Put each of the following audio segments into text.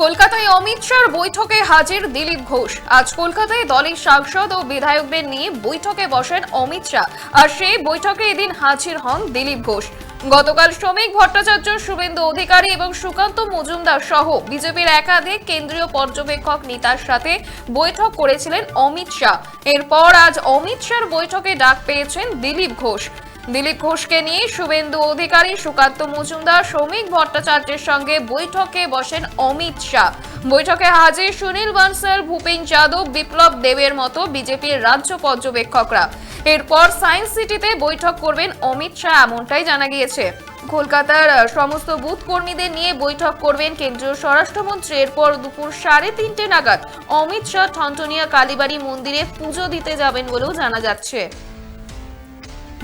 কলকাতায় অমিত শাহর বৈঠকে হাজির দিলীপ ঘোষ। আজ কলকাতায় দলের সাংসদ ও বিধায়কদের নিয়ে বৈঠকে বসেন অমিত শাহ, আর সেই বৈঠকে এদিন হাজির হন দিলীপ ঘোষ। গতকাল শ্রমিক ভট্টাচার্য, শুভেন্দু অধিকারী এবং সুকান্ত মজুমদার সহ বিজেপির একাধিক কেন্দ্রীয় পর্যবেক্ষক নেতার সাথে বৈঠক করেছিলেন অমিত শাহ। এরপর আজ অমিত শাহর বৈঠকে ডাক পেয়েছেন দিলীপ ঘোষ। দিলীপ ঘোষকে নিয়ে শুভেন্দু অধিকারী, সুকান্ত মজুমদার, শ্রমিক ভট্টাচার্যের সঙ্গে বৈঠকে বসেন অমিত শাহ। বৈঠকে হাজির সুনীল বানসাল, ভূপেন যাদব, বিপ্লব দেবের মতো বিজেপির রাজ্য পর্যবেক্ষকরা। এরপর সায়েন্স সিটিতে বৈঠক করবেন অমিত শাহ, এমনটাই জানা গিয়েছে। কলকাতার সমস্ত বুথ কর্মীদের নিয়ে বৈঠক করবেন কেন্দ্রীয় স্বরাষ্ট্রমন্ত্রী। এরপর দুপুর 3:30 নাগাদ অমিত শাহ ঠনঠনিয়া কালীবাড়ি মন্দিরে পুজো দিতে যাবেন বলেও জানা যাচ্ছে।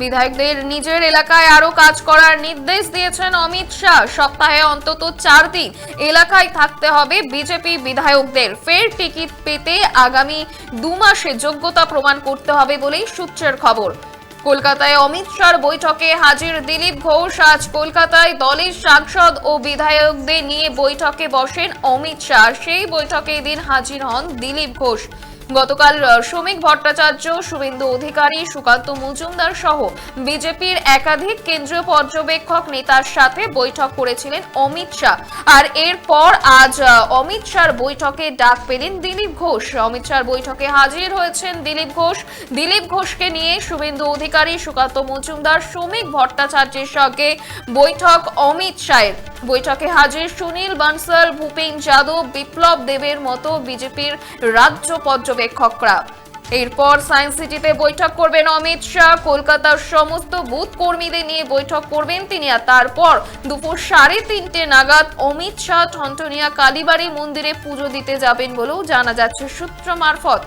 বিধায়কদের নিজের এলাকায় আরো কাজ করার নির্দেশ দিয়েছেন অমিত শাহ। সপ্তাহে অন্তত 4 দিন এলাকায় থাকতে হবে বিজেপি বিধায়কদের। ফের টিকিট পেতে আগামী 2 মাসে যোগ্যতা প্রমাণ করতে হবে বলেই সূত্রের খবর। কলকাতায় অমিত শাহর বৈঠকে হাজির দিলীপ ঘোষ। আজ কলকাতায় দলের সাংসদ ও বিধায়কদের নিয়ে বৈঠকে বসেন অমিত শাহ। সেই বৈঠকে এদিন হাজির হন দিলীপ ঘোষ। গতকাল শ্রমিক ভট্টাচার্য, শুভেন্দু অধিকারী, সুকান্ত মজুমদার সহ বিজেপির একাধিক কেন্দ্রীয় পর্যবেক্ষক নেতার সাথে বৈঠক করেছিলেন অমিত শাহ। আর এরপর আজ অমিত শাহর বৈঠকে ডাক পেলেন দিলীপ ঘোষ। অমিত শাহর বৈঠকে হাজির হয়েছেন দিলীপ ঘোষ। দিলীপ ঘোষকে নিয়ে শুভেন্দু অধিকারী, সুকান্ত মজুমদার, শ্রমিক ভট্টাচার্যের সঙ্গে বৈঠক অমিত শাহের। বৈঠকে হাজির সুনীল বানসাল, ভূপেন যাদব, বিপ্লব দেবের মতো বিজেপির রাজ্য পর্যবেক্ষকরা। এরপর সায়েন্স সিটিতে বৈঠক করবেন অমিত শাহ। কলকাতার সমস্ত বুথ কর্মীদের নিয়ে বৈঠক করবেন তিনি। আর তারপর দুপুর 3:30 নাগাদ অমিত শাহ ঠনঠনিয়া কালীবাড়ি মন্দিরে পুজো দিতে যাবেন বলেও জানা যাচ্ছে সূত্র মারফত।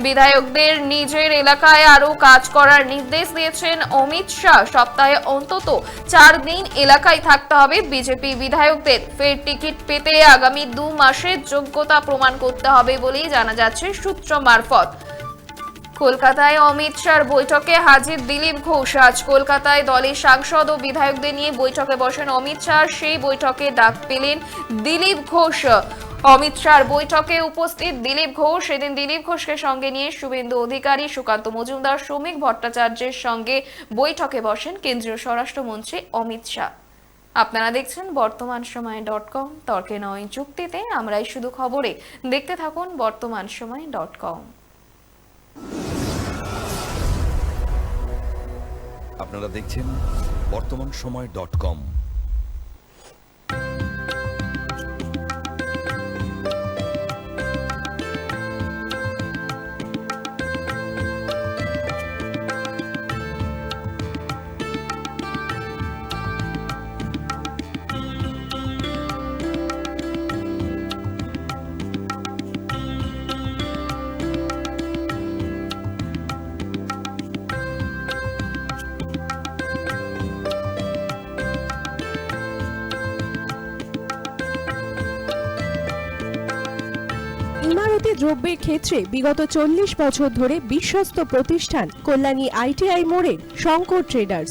বিধায়কদের নিজের এলাকায় আরো কাজ করার নির্দেশ দিয়েছেন অমিত শাহ। সপ্তাহে অন্তত 4 দিন এলাকায় থাকতে হবে বিজেপি বিধায়কদের। ফের টিকিট পেতে আগামী 2 মাসে যোগ্যতা প্রমাণ করতে হবে বলেই জানা যাচ্ছে সূত্র মারফত। কলকাতায় অমিত শাহর বৈঠকে হাজির দিলীপ ঘোষ। আজ কলকাতায় দলের সাংসদ ও বিধায়কদের নিয়ে বৈঠকে বসেন অমিত শাহ। সেই বৈঠকে ডাক পেলেন দিলীপ ঘোষ। অমিত শাহর বৈঠকে উপস্থিত দিলীপ ঘোষ। এদিন দিলীপ ঘোষকে সঙ্গে নিয়ে শুভেন্দু অধিকারী, সুকান্ত মজুমদার, শ্রমিক ভট্টাচার্যের সঙ্গে বৈঠকে বসেন কেন্দ্রীয় স্বরাষ্ট্রমন্ত্রী অমিত শাহ। আপনারা দেখছেন বর্তমান সময় .com। তর্কে নয়, যুক্তিতে আমরাই শুধু খবরে। দেখতে থাকুন বর্তমান সময় .com। আপনারা দেখছেন বর্তমান সময় .com। ইমারতি দ্রব্যের ক্ষেত্রে বিগত 40 বছর ধরে বিশ্বস্ত প্রতিষ্ঠান কল্যাণী ITI মোড়ের শঙ্কর ট্রেডার্স।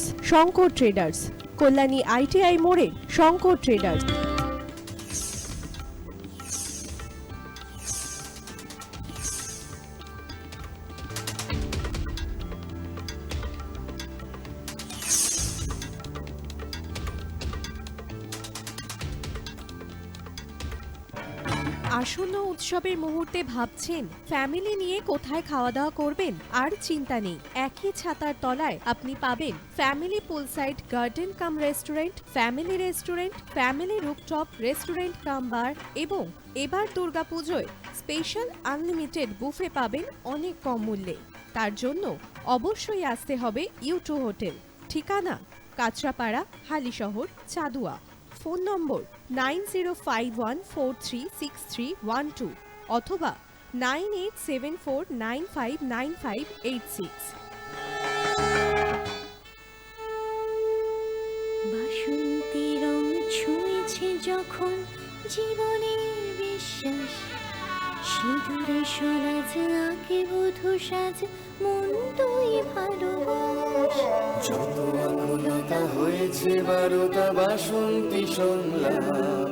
কল্যাণী ITI মোড়ের শঙ্কর ট্রেডার্স। আসন্ন উৎসবের মুহূর্তে ভাবছেন ফ্যামিলি নিয়ে কোথায় খাওয়া দাওয়া করবেন? আর চিন্তা নেই, একই ছাতার তলায় আপনি পাবেন family poolside garden cum restaurant, family rooftop restaurant cum bar এবং এবার দুর্গাপুজোয় স্পেশাল আনলিমিটেড বুফে পাবেন অনেক কম মূল্যে। তার জন্য অবশ্যই আসতে হবে U2 হোটেল। ঠিকানা কাঁচরাপাড়া, হালিশহর, চাদুয়া। ফোন নম্বর 9051436312 অথবা 9874959586। বাসন্তী রং ছুঁয়েছে যখন জীবনের বিশ্বাস, সিঁদুরে সরাজ আঁকে বধূ সাজ, মন তুই ভালোবাস। যত আকুলতা হয়েছে বারোটা বাসন্তী সংলাপ,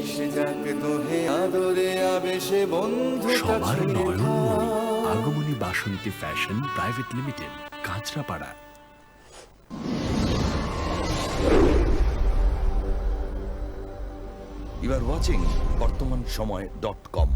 এসে যাক দোহে আদরে আবেশে বন্ধু সবার নয়নমণি Agomoni Basanti fashion private limited, Kanchrapara. You are watching BortomanSomoy.com.